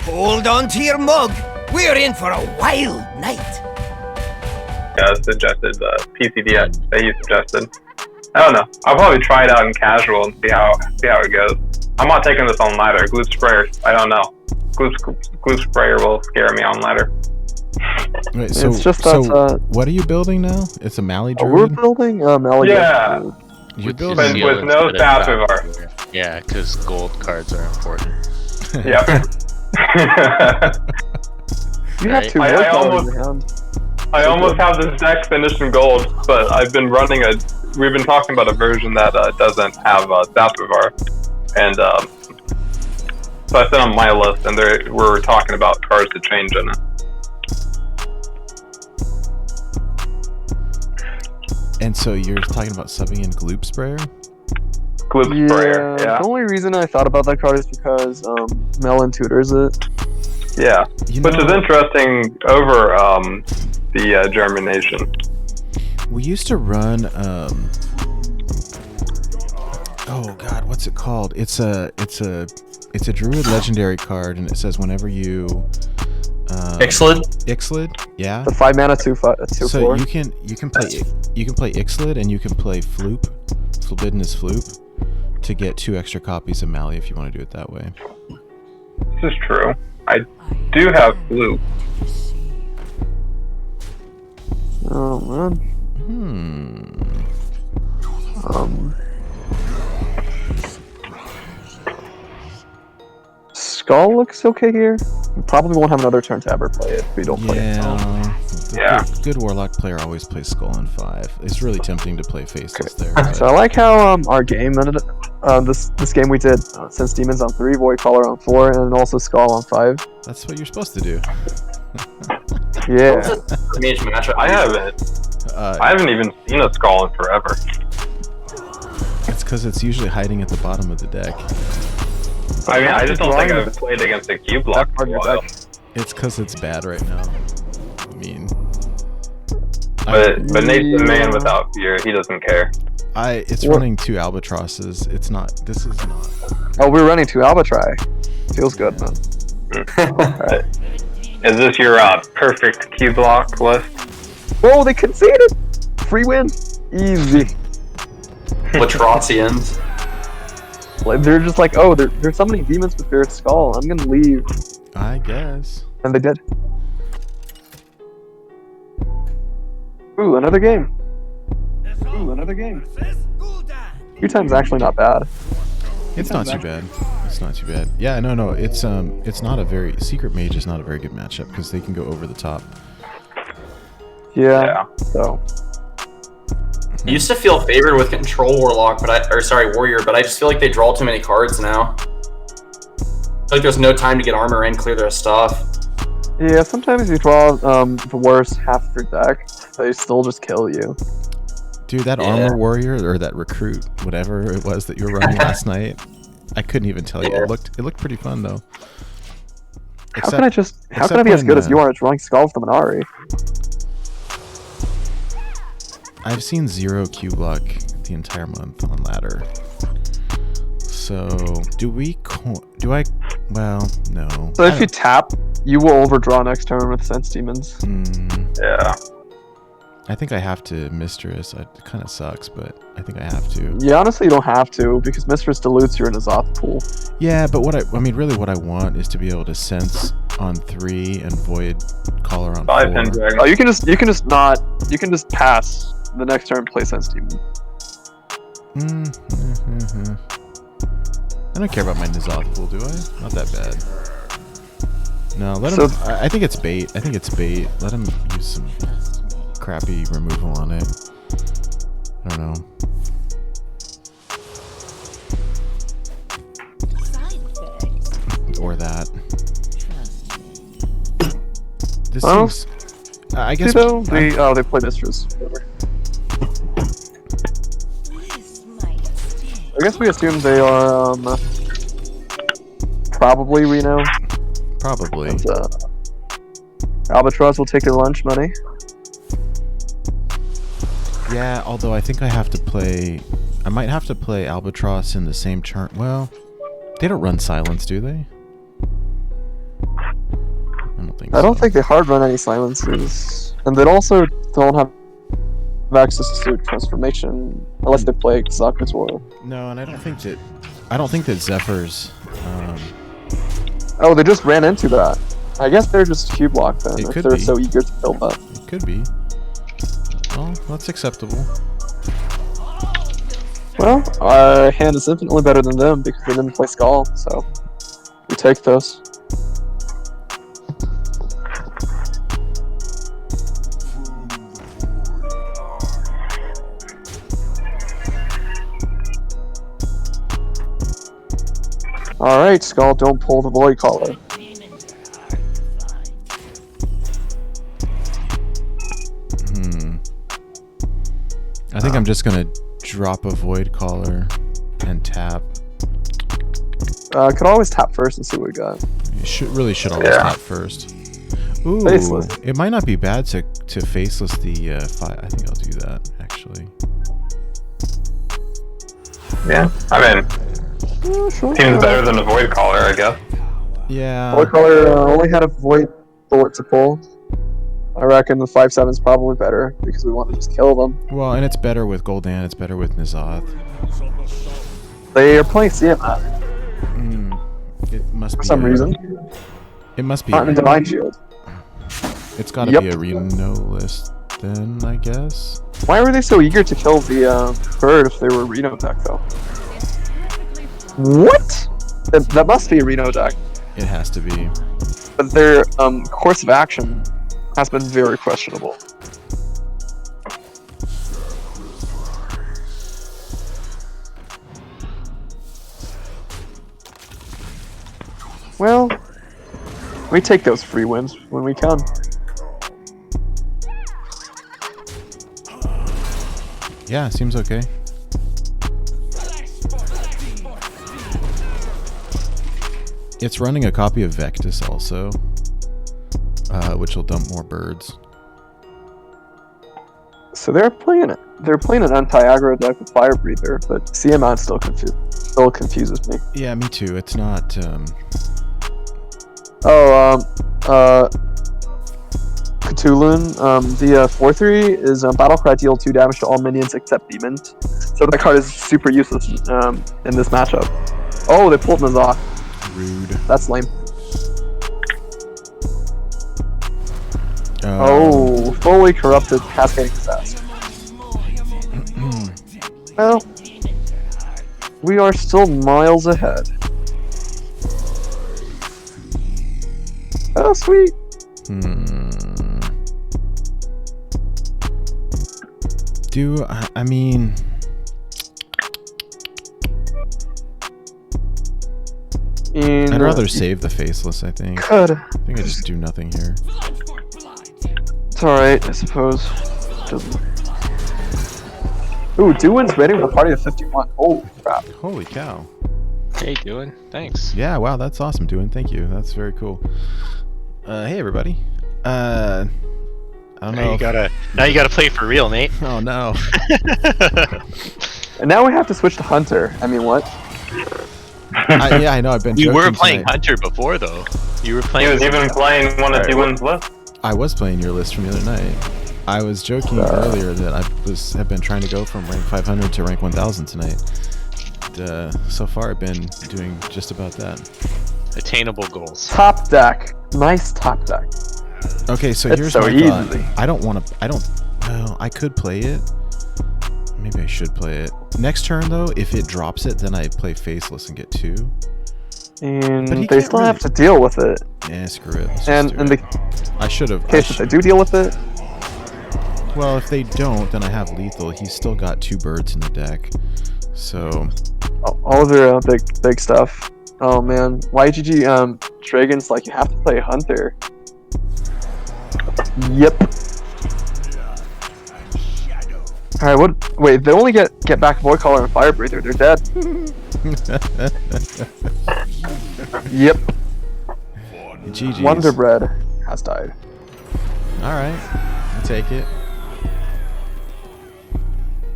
Hold on to your mug. We're in for a wild night. Yeah, suggested PCD that you suggested. I don't know. I'll probably try it out in casual and see how it goes. I'm not taking this on ladder. Gloop sprayer, I don't know. Gloop sprayer will scare me on ladder. Wait, so, it's just what are you building now? It's a Mali druid? We're building Mali. Yeah. You're With building no passive art. Yeah, because gold cards are important. Yep. You have two I almost, in your hand. I almost have this deck finished in gold, but I've been running we've been talking about a version that doesn't have Sapphivar, and so I set on my list, and we're talking about cards to change in it. And so you're talking about subbing in Gloop Sprayer? Gloop Sprayer, yeah. The only reason I thought about that card is because Melon tutors it. Yeah, which is interesting over the Germination. We used to run oh god, what's it called? It's a Druid legendary card, and it says whenever you Ixlid, yeah. The 5 mana 2/4. So you can play Ixlid, and you can play Floop, Forbidden Floop, to get 2 extra copies of Mali if you want to do it that way. This is true. I do have Floop. Oh man. Skull looks okay here. We probably won't have another turn to ever play it if we don't play it. Yeah. Good Warlock player always plays Skull in 5. It's really tempting to play Faceless there. So I like how our game ended. This game we did Sense Demons on 3, Void Caller on 4, and also Skull on 5. That's what you're supposed to do. Yeah. I haven't even seen a Skull in forever. It's because it's usually hiding at the bottom of the deck. I mean, I just don't think I've played against a Cubelock for a while. It's because it's bad right now. I mean... But Nate's the man without fear. He doesn't care. It's running 2 Albatrosses. This is not... Oh, we're running 2 Albatri. Feels good, man. Right. Is this your perfect Cubelock list? Whoa, they conceded! Free win. Easy. Latrossians. Like, they're just like, oh, they're summoning demons with their skull. I'm gonna leave. I guess. And they did. Ooh, another game. Another game. 2 times actually not bad. It's not too bad. It's not too bad. Yeah, no. It's not a very... Secret Mage is not a very good matchup because they can go over the top. Yeah. So... I used to feel favored with Control Warlock, Warrior, but I just feel like they draw too many cards now. I feel like there's no time to get armor in, clear their stuff. Yeah, sometimes you draw the worst half of your deck, they still just kill you. Dude, that Armor Warrior, or that Recruit, whatever it was that you were running last night, I couldn't even tell you. It looked pretty fun, though. How can I be as good as you are at drawing Skull with the Minari? I've seen 0 Cubelock the entire month on ladder. So, well, no. So if you tap, you will overdraw next turn with Sense Demons. Yeah. I think I have to Mistress. It kind of sucks, but I think I have to. Yeah, honestly, you don't have to, because Mistress dilutes your N'Zoth pool. Yeah, but what I want is to be able to Sense on 3 and Void Caller on 4. Oh, you can just pass the next turn and play Sense Demon. I don't care about my N'Zoth pool, do I? Not that bad. No, let him... I think it's bait. Let him use some crappy removal on it. I don't know. Or that. This seems... I guess... They play Mistress. I guess we assume they are, probably Reno. Probably. And, Albatross will take their lunch money. Yeah, although I think I might have to play Albatross in the same turn. Well, they don't run Silence, do they? think I so. don't think they hard run any silences, and they also don't have access to transformation unless they play Xakator. No, and I don't think that Zephyr's. Oh, they just ran into that. I guess they're just Cubelock then, It if could they're be. so eager to kill that. It could be. Well, that's acceptable. Well, our hand is infinitely better than them because they didn't play Skull, so we take those. Alright, Skull, don't pull the Void Caller. I think I'm just gonna drop a Void Caller and tap. Could always tap first and see what we got. You really should always tap first. Ooh, Faceless. it might not be bad to faceless the 5. I think I'll do that actually. Yeah, I mean, Sure. seems better than a Void Caller, I guess. Yeah. Void Caller only had a Void bullet to pull. I reckon the 5/7 is probably better because we want to just kill them. Well, and it's better with Gul'dan. It's better with N'Zoth. They are playing CMF It must for be some reason. It must be. Not in Divine Shield. It's got to Yep. be a Reno list then, I guess. Why were they so eager to kill the bird if they were Reno deck though? What? That must be a Reno deck. It has to be. But their course of action has been very questionable. Well, we take those free wins when we can. Yeah, seems okay. It's running a copy of Vectis also, which will dump more birds. So they're playing it. They're playing an anti-aggro deck with Fire Breather, but CMOD still confuses me. Yeah, me too. It's not. Cthulhu, the 4/3 is Battlecry deal 2 damage to all minions except demons. So that card is super useless in this matchup. Oh, they pulled N'Zoth. Rude. That's lame. Oh, fully corrupted Cascading Disaster. Well, we are still miles ahead. Oh, sweet. I mean... I'd rather save the Faceless, I think. Could. I think I just do nothing here. It's alright, I suppose. Doesn't... Ooh, Duin's waiting for a party of 51. Holy crap. Holy cow. Hey, doing? Thanks. Yeah, wow, that's awesome, Duin. Thank you. That's very cool. Hey, everybody. I don't know. Now you gotta play for real, Nate. Oh, no. And now we have to switch to Hunter. I mean, what? Yeah, I know. I've been You joking were playing tonight. Hunter before, though. You were He playing. was even playing one of Duin's lists. I was playing your list from the other night. I was joking earlier that have been trying to go from rank 500 to rank 1000 tonight. So far, I've been doing just about that. Attainable goals. Top deck. Nice top deck. Okay, so It's here's so my easy. thought. Well, I could play it. Maybe I should play it. Next turn, though, if it drops it, then I play Faceless and get 2. And But he they can't still really- have to deal with it. Yeah, screw it. Let's And just do in it. the I should have. case that they do deal with it, Well, if they don't, then I have lethal. He's still got 2 birds in the deck. So, all of their big stuff. Oh man, YGG Dragon's like, you have to play Hunter. Yep. Alright, what? Wait, they only get back Void Caller and Fire Breather. They're dead. Yep. GG's. Wonderbread has died. Alright, I'll take it.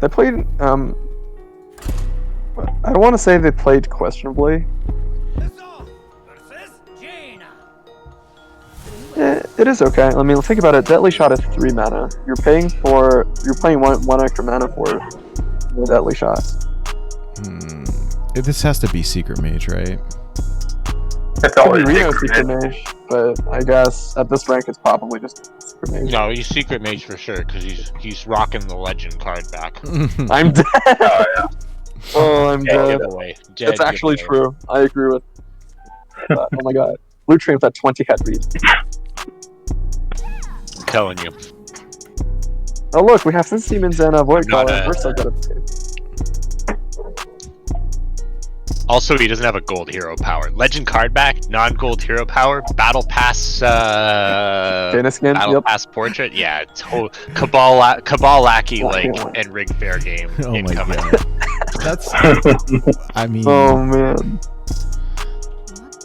They played, I don't want to say they played questionably. It is okay. I mean, think about it. Deadly Shot is 3 mana. You're paying one extra mana for Deadly Shot. This has to be Secret Mage, right? It's Could always be Reno Secret Secret Mage. Mage, but I guess at this rank it's probably just Secret Mage. No, he's Secret Mage for sure, because he's rocking the Legend card back. I'm dead. Oh yeah. Oh, I'm dead. Giveaway. It's actually giveaway. true. I agree with that. Oh my god. Blue Train with that 20 head read. I'm telling you. Oh look, we have Sense Demons and Void Not Caller. a- We're so good at this. Also, he doesn't have a gold hero power. Legend card back, non-gold hero power, battle pass, Dana skin, battle yep. pass portrait. Yeah, Cabal Lackey, Lucky like, one. and Rig Fair game Oh my incoming. god. That's. I mean. Oh man.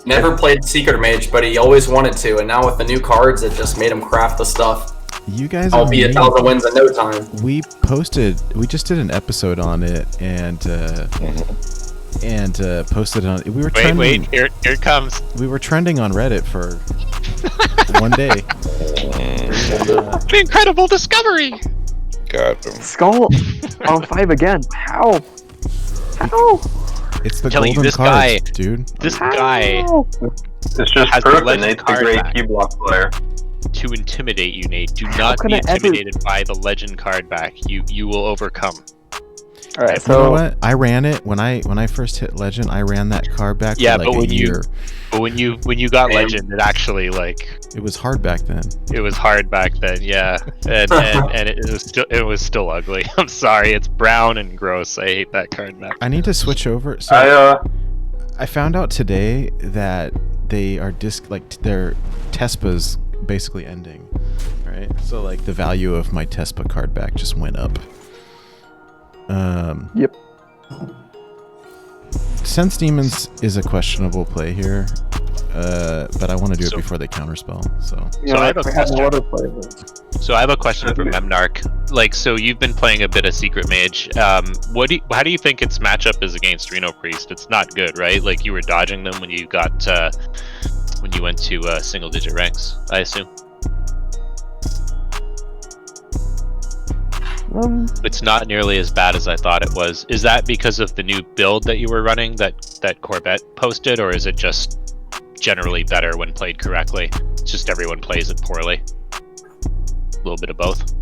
Never played Secret Mage, but he always wanted to, and now with the new cards, it just made him craft the stuff. You guys I'll are be 1,000 wins in no time. We just did an episode on it and posted on. We were trending. Wait, here it comes. We were trending on Reddit for one day. An incredible discovery. Got him. Skull on 5 again. How? How? It's the telling you, golden this cards, guy- dude. This guy How? It's just Has proof the that Legend Nate's a card great back. Cubelock player. to intimidate you, Nate. Do not can be I ever- intimidated by the Legend card back. You will overcome. All right, You know so what? I ran it when I first hit Legend. I ran that card back Yeah, for like but a when you- year. But when you got Same. Legend, it actually It was hard back then. it was hard back then. Yeah, and it was still ugly. I'm sorry, it's brown and gross. I hate that card back. I need to switch over. So I I found out today that they are their Tespa's basically ending, right? So like the value of my Tespa card back just went up. Yep. Sense Demons is a questionable play here, but I want to do it So- So before they counterspell. So I have a we had question. no other players. So I have a question for Memnarch. Like, so you've been playing a bit of Secret Mage. How do you think its matchup is against Reno Priest? It's not good, right? Like you were dodging them when you got when you went to single digit ranks, I assume. It's not nearly as bad as I thought it was. Is that because of the new build that you were running that Corvette posted, or is it just generally better when played correctly? It's just everyone plays it poorly. A little bit of both.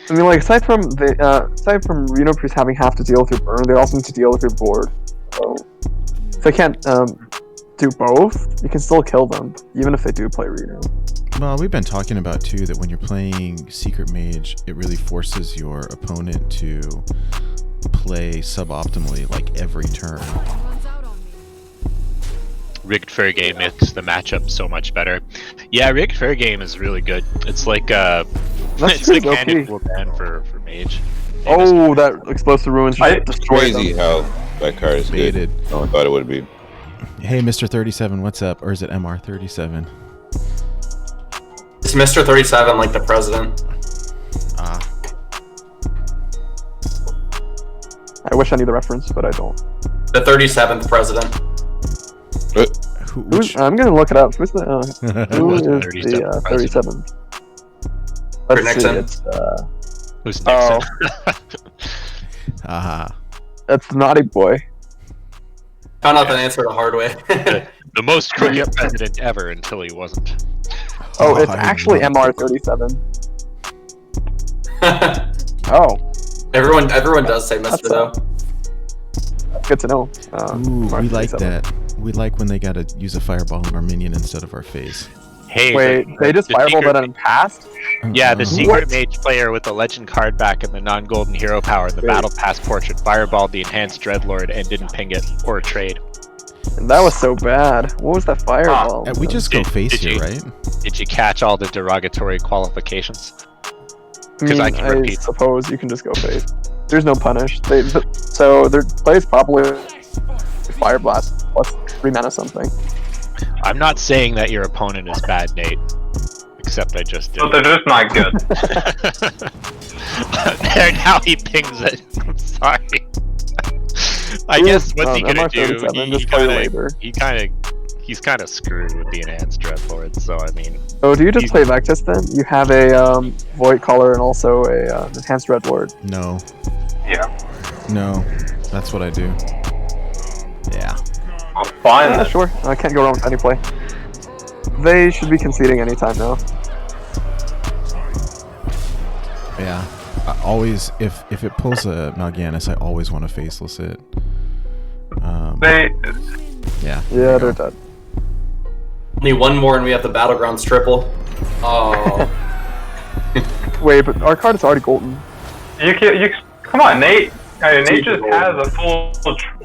I mean, like aside from Reno Priest having half to deal with your burn, they also need to deal with your board. So if they can't do both, you can still kill them, even if they do play Reno. well, we've been talking about too that when you're playing Secret Mage, it really forces your opponent to play suboptimally like every turn. Rigged Fair Game makes the matchup so much better. Yeah, Rigged Fair Game is really good. It's like That's it's like pretty Handed OP. Will Ban for Mage. Oh, that Explosive Ruins I- just destroyed Crazy them. how that card is Baited. good. No one thought it would be. Hey, Mr. 37, what's up? Or is it MR37? It's Mr. 37, like the president. Ah, I wish I knew the reference, but I don't. The 37th president. which, I'm gonna look it up. Who's the who was is the the 37th 37th? Let's see. Nixon. It's Who's oh, Nixon? aha. it's Naughty Boy. Found out the answer the hard way. The most crooked president ever until he wasn't. Oh, it's I didn't actually know. MR37. Oh, everyone does say Mr. though. good to know. Ooh, we like MR37. that. We like when they gotta use a fireball on our minion instead of our face. Hey, Wait, they just the fireballed secret- that and passed? Yeah, the Uh-uh. Secret Mage player with the Legend card back and the non-golden hero power, the Wait. Battle Pass portrait, fireballed the Enhanced Dreadlord and didn't ping it or trade. And that was so bad. What was that fireball? We just go Did- face did here, you- right? Did you catch all the derogatory qualifications? I mean, I can repeat. suppose you can just go face. There's no punish. So their play is probably Fire Blast plus 3 mana something. I'm not saying that your opponent is bad, Nate. Except I just did. But they're just not good. There, now he pings it. I'm sorry. I guess what's he gonna do? MR37, just play later. He's kind of screwed with the enhanced dreadlord. So I mean. Oh, do you just play Vectis then? You have a Void Caller and also a enhanced Dreadlord. No. Yeah. No. That's what I do. Yeah. I'm fine. Yeah, sure. I can't go wrong with any play. They should be conceding anytime now. Yeah. I always, if it pulls a Mal'Ganis, I always want to faceless it. Yeah. Yeah, they're dead. Only one more and we have the Battlegrounds triple. Oh. Wait, but our card is already golden. You come on, Nate. Nate just has a full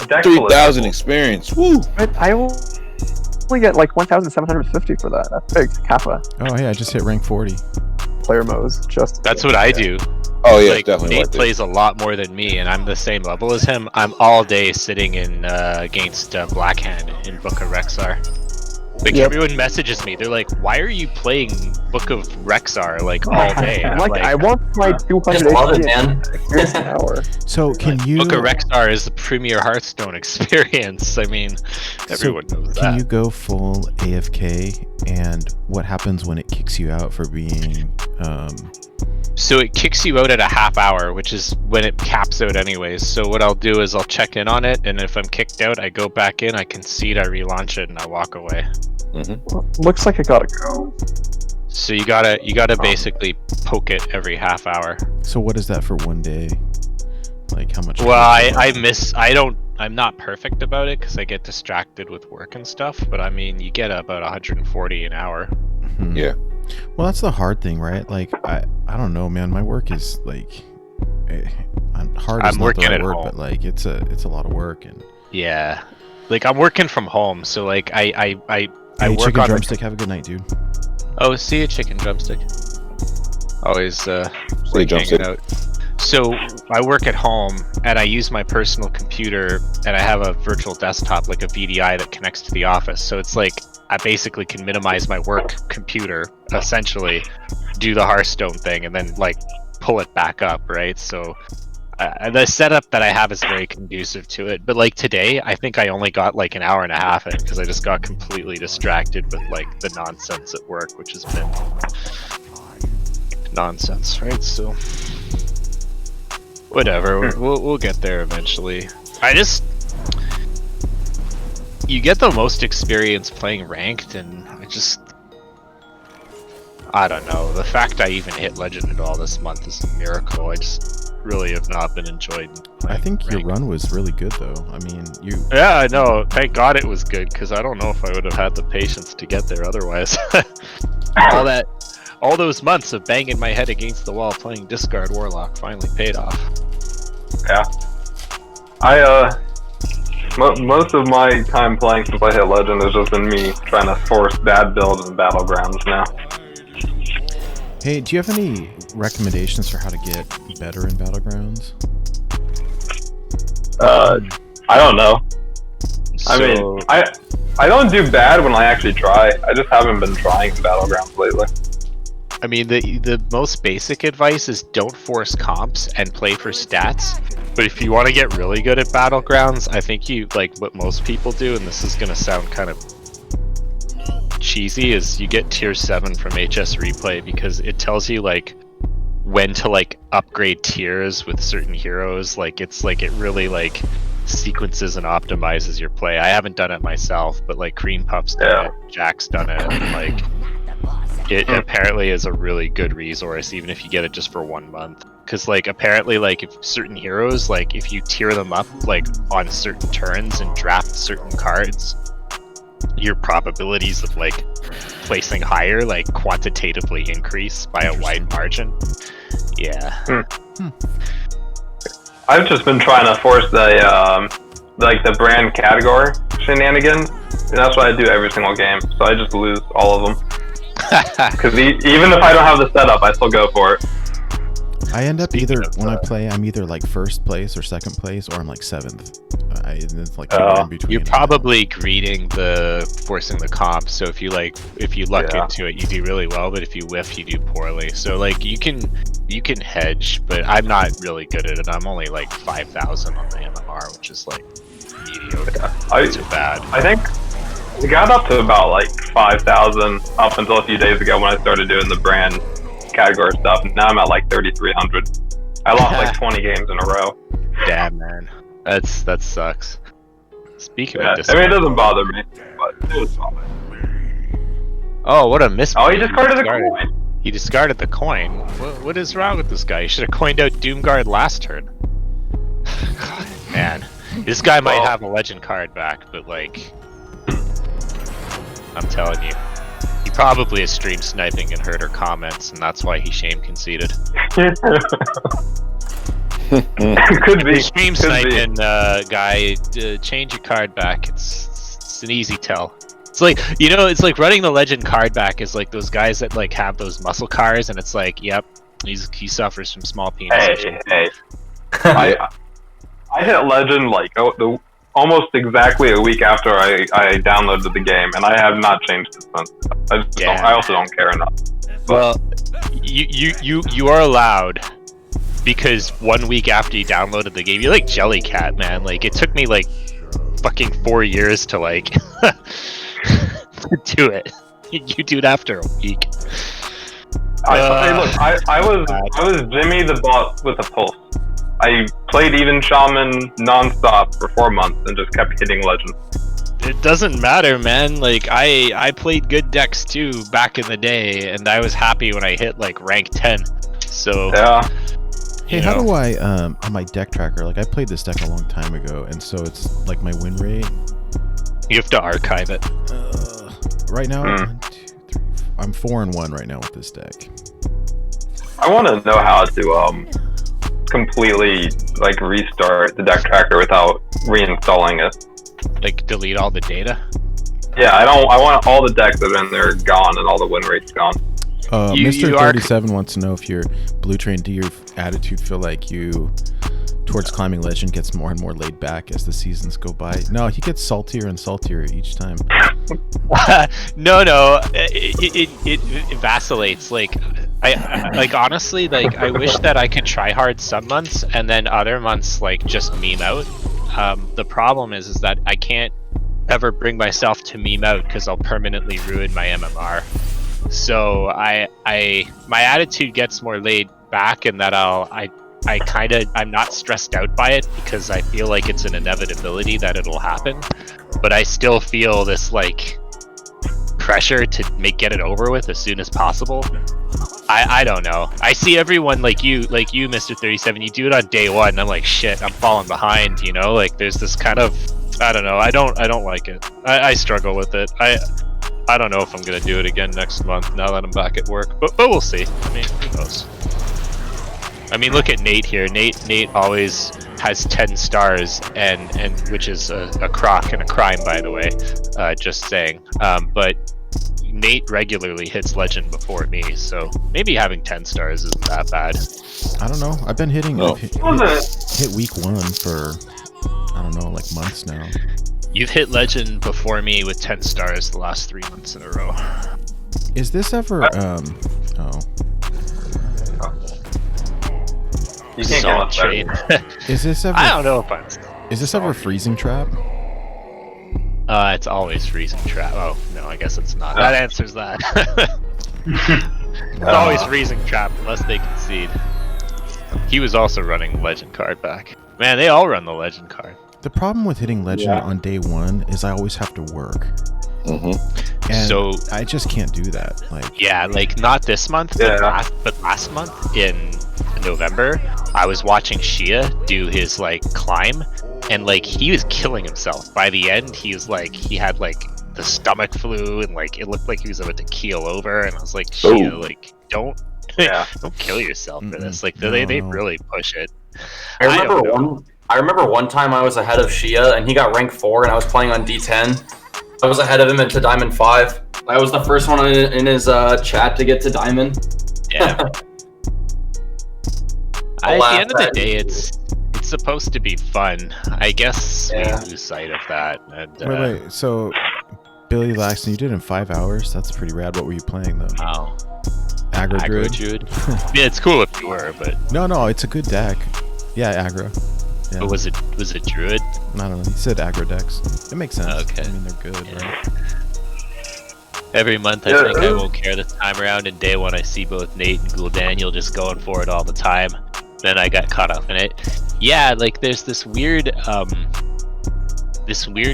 deck. 3,000 experience. Woo! But I only get like 1,750 for that. That's big. Kappa. Oh, hey, I just hit rank 40. Player modes. Just. That's what I do. Oh yeah, Like definitely. Nate plays a lot more than me, and I'm the same level as him. I'm all day sitting in against Blackhand in Book of Rexar. Like everyone messages me, they're like, "Why are you playing Book of Rexar like all day?" And I'm like, I want my 200 Just love it, HP man. experience an hour. So can you? Book of Rexar is the premier Hearthstone experience. I mean, everyone knows Can that. you go full AFK? And what happens when it kicks you out for being? So it kicks you out at a half hour, which is when it caps out anyways. So what I'll do is I'll check in on it, and if I'm kicked out, I go back in, I concede, I relaunch it, and I walk away. Well, looks like I gotta go. So you gotta basically poke it every half hour. So what is that for one day? Like how much? Well, I'm not perfect about it because I get distracted with work and stuff. But I mean, you get about 140 an hour. Mhm. Yeah. Well, that's the hard thing, right? Like I don't know, man. My work is like hard. I'm Is not working the right at word, home. but like it's a lot of work. And Yeah, like I'm working from home, so like I hey, work chicken on drumstick. Have a good night, dude. Oh, see a chicken drumstick. Always like drumstick. hanging out. So I work at home and I use my personal computer and I have a virtual desktop, like a VDI that connects to the office. So it's like I basically can minimize my work computer, essentially, do the Hearthstone thing, and then like pull it back up, right? So the setup that I have is very conducive to it. But like today, I think I only got like an hour and a half in because I just got completely distracted with like the nonsense at work, which has been nonsense, right? So whatever, we'll get there eventually. You get the most experience playing ranked, and I don't know. The fact I even hit Legend at all this month is a miracle. I just really have not been enjoying I think your ranked. run was really good, though. I mean, you. Yeah, I know. Thank God it was good, because I don't know if I would have had the patience to get there otherwise. All those months of banging my head against the wall playing Discard Warlock finally paid off. Yeah. Most of my time playing since I hit Legend has just been me trying to force bad builds in Battlegrounds now. Hey, do you have any recommendations for how to get better in Battlegrounds? I don't know. I mean, I don't do bad when I actually try. I just haven't been trying in Battlegrounds lately. I mean, the most basic advice is don't force comps and play for stats. But if you want to get really good at Battlegrounds, I think you, like what most people do, and this is going to sound kind of cheesy, is you get tier 7 from HS Replay, because it tells you like when to like upgrade tiers with certain heroes. Like it's like it really like sequences and optimizes your play. I haven't done it myself, but like Cream Puff's done it, Jack's done it, and like it apparently is a really good resource, even if you get it just for 1 month. Because like apparently like if certain heroes, like if you tier them up like on certain turns and draft certain cards, your probabilities of like placing higher like quantitatively increase by a wide margin. Yeah. I've just been trying to force the like the brand category shenanigans, and that's what I do every single game. So I just lose all of them. Because even if I don't have the setup, I still go for it. I end up when I play, I'm either like first place or second place, or I'm like 7th. It's like in between. You're probably greeting the forcing the comp. So if you luck into it, you do really well. But if you whiff, you do poorly. So like you can You can hedge, but I'm not really good at it. I'm only like 5,000 on the MMR, which is like mediocre. Not too bad. I think it got up to about like 5,000 up until a few days ago when I started doing the brand category stuff. Now I'm at like 3,300. I lost like 20 games in a row. Damn, man. That sucks. Speaking of I mean, it doesn't bother me, but it does bother me. Oh, what a miss! Oh, he discarded the coin. He discarded the coin. What is wrong with this guy? He should have coined out Doomguard last turn. God, man, this guy might have a legend card back, but like, I'm telling you, he probably is stream sniping and heard her comments, and that's why he shame conceded. Could be. Stream sniping guy, change your card back. It's an easy tell. It's like, you know, it's like running the legend card back is like those guys that like have those muscle cars, and it's like, yep, he suffers from small penis. Hey. I hit legend like almost exactly a week after I downloaded the game, and I have not changed it since. I also don't care enough. Well, you are allowed, because 1 week after you downloaded the game, you're like Jellycat, man. Like, it took me like fucking 4 years to like do it. You do it after a week. I was Jimmy the Boss with a pulse. I played even Shaman non-stop for 4 months and just kept hitting legend. It doesn't matter, man. Like, I played good decks too back in the day, and I was happy when I hit like rank 10. So yeah. Hey, how do I on my deck tracker? Like, I played this deck a long time ago, and so it's like my win rate. You have to archive it. Right now, 1, 2, 3, 4. I'm 4-1 right now with this deck. I want to know how to completely like restart the deck tracker without reinstalling it. Like, delete all the data. Yeah, I want all the decks that are in there gone and all the win rates gone. Mr. 37 wants to know if your blue train, do your attitude feel like you towards climbing legend gets more and more laid back as the seasons go by? No, he gets saltier and saltier each time. No, it vacillates. Like, I honestly, like, I wish that I could try hard some months and then other months like just meme out. The problem is that I can't ever bring myself to meme out because I'll permanently ruin my MMR. So my attitude gets more laid back, and that I'm not stressed out by it because I feel like it's an inevitability that it'll happen. But I still feel this like pressure to get it over with as soon as possible. I don't know. I see everyone like you, Mr. 37. You do it on day one, and I'm like, shit, I'm falling behind. You know, like there's this kind of, I don't know. I don't like it. I struggle with it. I don't know if I'm gonna do it again next month now that I'm back at work, but we'll see. I mean, who knows? I mean, look at Nate here. Nate always has 10 stars, and which is a crock and a crime, by the way. Just saying. But Nate regularly hits legend before me, so maybe having 10 stars isn't that bad. I don't know. I've been hitting hit week 1 for, I don't know, like months now. You've hit legend before me with 10 stars the last 3 months in a row. Is this ever You can't get much better. Is this ever? I don't know if I'm. Is this ever freezing trap? It's always freezing trap. Oh no, I guess it's not. That answers that. It's always freezing trap unless they concede. He was also running legend card back. Man, they all run the legend card. The problem with hitting legend on day 1 is I always have to work. And so I just can't do that. Like, yeah, like not this month, but last month in November, I was watching Shia do his like climb, and like he was killing himself. By the end, he was like, he had like the stomach flu, and like it looked like he was about to keel over. And I was like, Shia, like don't kill yourself for this. Like they really push it. I remember one time I was ahead of Shia, and he got rank 4, and I was playing on D10. I was ahead of him into Diamond 5. I was the first one in his chat to get to Diamond. Yeah. At the end of the day, it's supposed to be fun. I guess we lose sight of that. And, wait. So, Billy Laxton, you did it in 5 hours? That's pretty rad. What were you playing, though? Wow. Aggro Aggro Druid. Druid. I mean, it's cool if you were, but No, it's a good deck. Yeah, aggro. Yeah. but was it Druid? I don't know. He said aggro decks. It makes sense. Okay. I mean, they're good, Yeah. right? Every month I think I won't care this time around, and day one I see both Nate and Ghoul Daniel just going for it all the time. Then I got caught up in it. Yeah, like there's this weird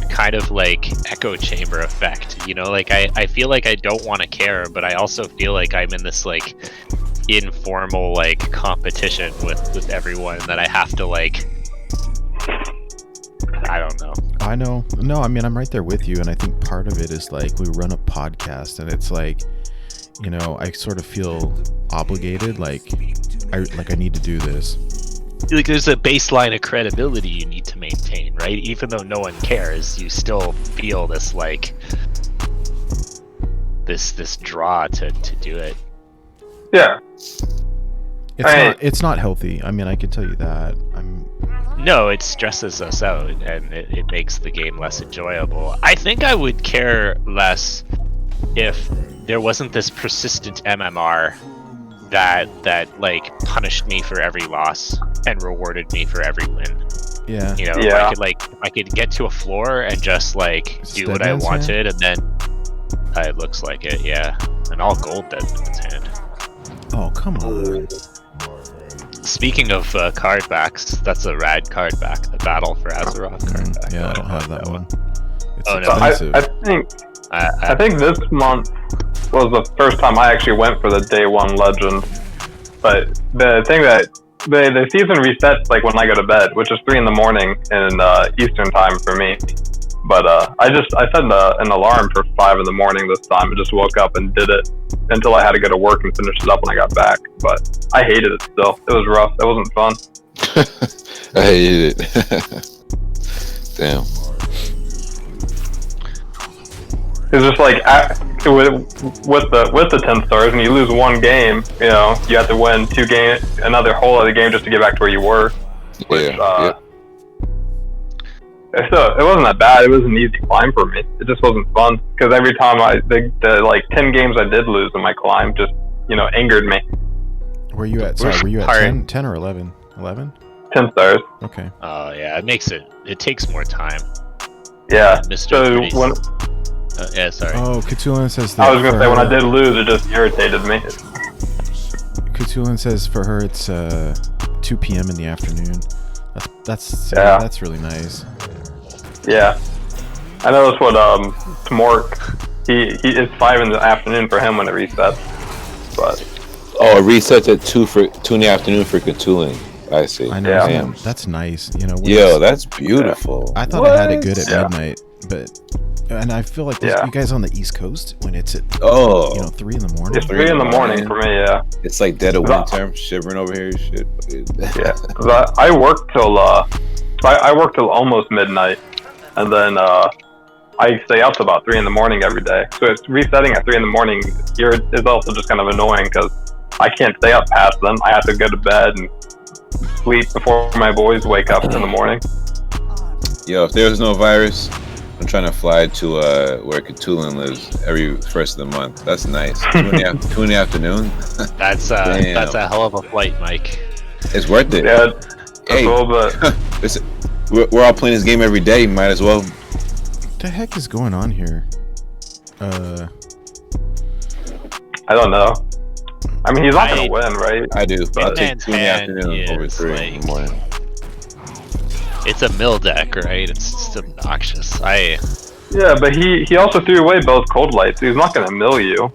kind of like echo chamber effect, you know, like I feel like I don't want to care, but I also feel like I'm in this like informal like competition with everyone that I have to like, I don't know. I know. No, I mean, I'm right there with you, and I think part of it is like we run a podcast, and it's like, you know, I sort of feel obligated, like I need to do this. Like there's a baseline of credibility you need to maintain, right? Even though no one cares, you still feel this like this draw to do it. Yeah. It's not healthy. I mean, I can tell you that. No, it stresses us out and it makes the game less enjoyable. I think I would care less if there wasn't this persistent MMR that like punished me for every loss and rewarded me for every win. Yeah. You know, Yeah. I could get to a floor and just like do what I Deadman's wanted, and then it looks like it, yeah. And all gold Deadman's hand. Oh, come on. Speaking of card backs, that's a rad card back. The Battle for Azeroth card back. Yeah, I don't have that one. It's Oh, no. expensive. I think this month was the first time I actually went for the day one legend. But the thing that the season resets like when I go to bed, which is 3 in the morning in Eastern time for me. But I set an alarm for 5 in the morning this time. I just woke up and did it until I had to go to work and finish it up when I got back. But I hated it still. It was rough. It wasn't fun. I hated it. Damn. It's just like with the 10 stars, and you lose one game, you know, you have to win another whole other game just to get back to where you were. Which, So it wasn't that bad. It was an easy climb for me. It just wasn't fun because every time the like 10 games I did lose in my climb just, you know, angered me. Were you at 10 or 11? 11? 10 stars. Okay. Oh yeah, it takes more time. Yeah. So yeah, sorry. Oh, Cthulhu says that. I was gonna say when I did lose, it just irritated me. Cthulhu says for her it's 2 p.m. in the afternoon. That's really nice. Yeah, I know that's what Mork. It's 5 in the afternoon for him when it resets. But it resets at 2 in the afternoon for Cthulhu. I see. I know. Yeah. Damn. That's nice. You know. Yo, that's beautiful. I thought I had it good at Yeah. midnight, and I feel like you guys on the East Coast when it's at 3 in the morning. it's 3 in the morning for me. Yeah. It's like dead of winter. I'm shivering over here. Shit. Yeah. 'Cause I work till I work till almost midnight, and then I stay up till about 3 in the morning every day. So it's resetting at 3 in the morning is also just kind of annoying because I can't stay up past then. I have to go to bed and sleep before my boys wake up in the morning. Yo, if there was no virus, I'm trying to fly to where Cthulhu lives every first of the month. That's nice. 2 in the afternoon. That's a hell of a flight, Mike. It's worth it. Yeah. Hey, a little bit. we're all playing this game every day. Might as well. What the heck is going on here? I don't know. I mean, he's not gonna win, right? I do. But I'll take Hitman's 2 in the hand afternoon over is 3 in the morning. It's a mill deck, right? It's just obnoxious. Yeah, but he also threw away both cold lights. He's not gonna mill you.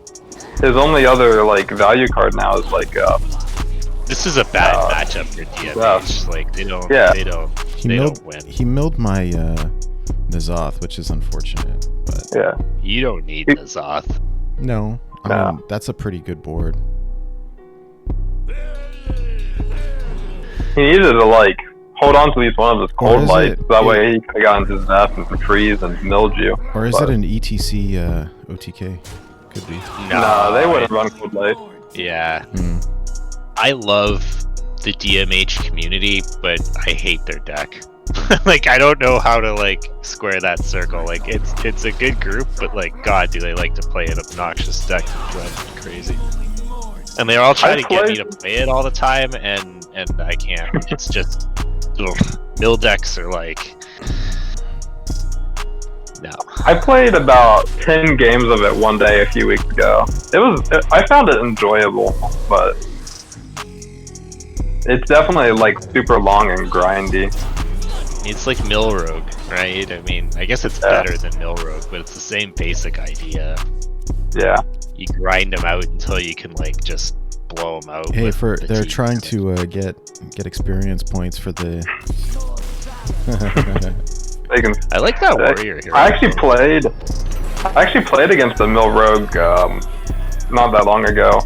His only other like value card now is like This is a bad matchup for DMH. Yeah. Like they don't win. He milled my N'Zoth, which is unfortunate, but yeah. You don't need N'Zoth. no, I mean that's a pretty good board. He needed to like hold on to at least one of his cold is lights. it- That way he could have gotten his ass into trees and milled you. Or is it an ETC OTK? Could be. No, they wouldn't run cold lights. Yeah. Mm. I love the DMH community, but I hate their deck. Like I don't know how to like square that circle. Like it's a good group, but like God, do they like to play an obnoxious deck and drive me crazy. And they're all trying I to get me played- to play it all the time, and I can't. It's just mill decks are like no. I played about 10 games of it one day a few weeks ago. I found it enjoyable, but it's definitely like super long and grindy. It's like Mill Rogue, right? I mean, I guess it's better than Mill Rogue, but it's the same basic idea. Yeah. You grind them out until you can like just blow them out. Hey, with the they're teeth. trying to get experience points for the. They can. I like that warrior here. I actually played against the Mill Rogue not that long ago.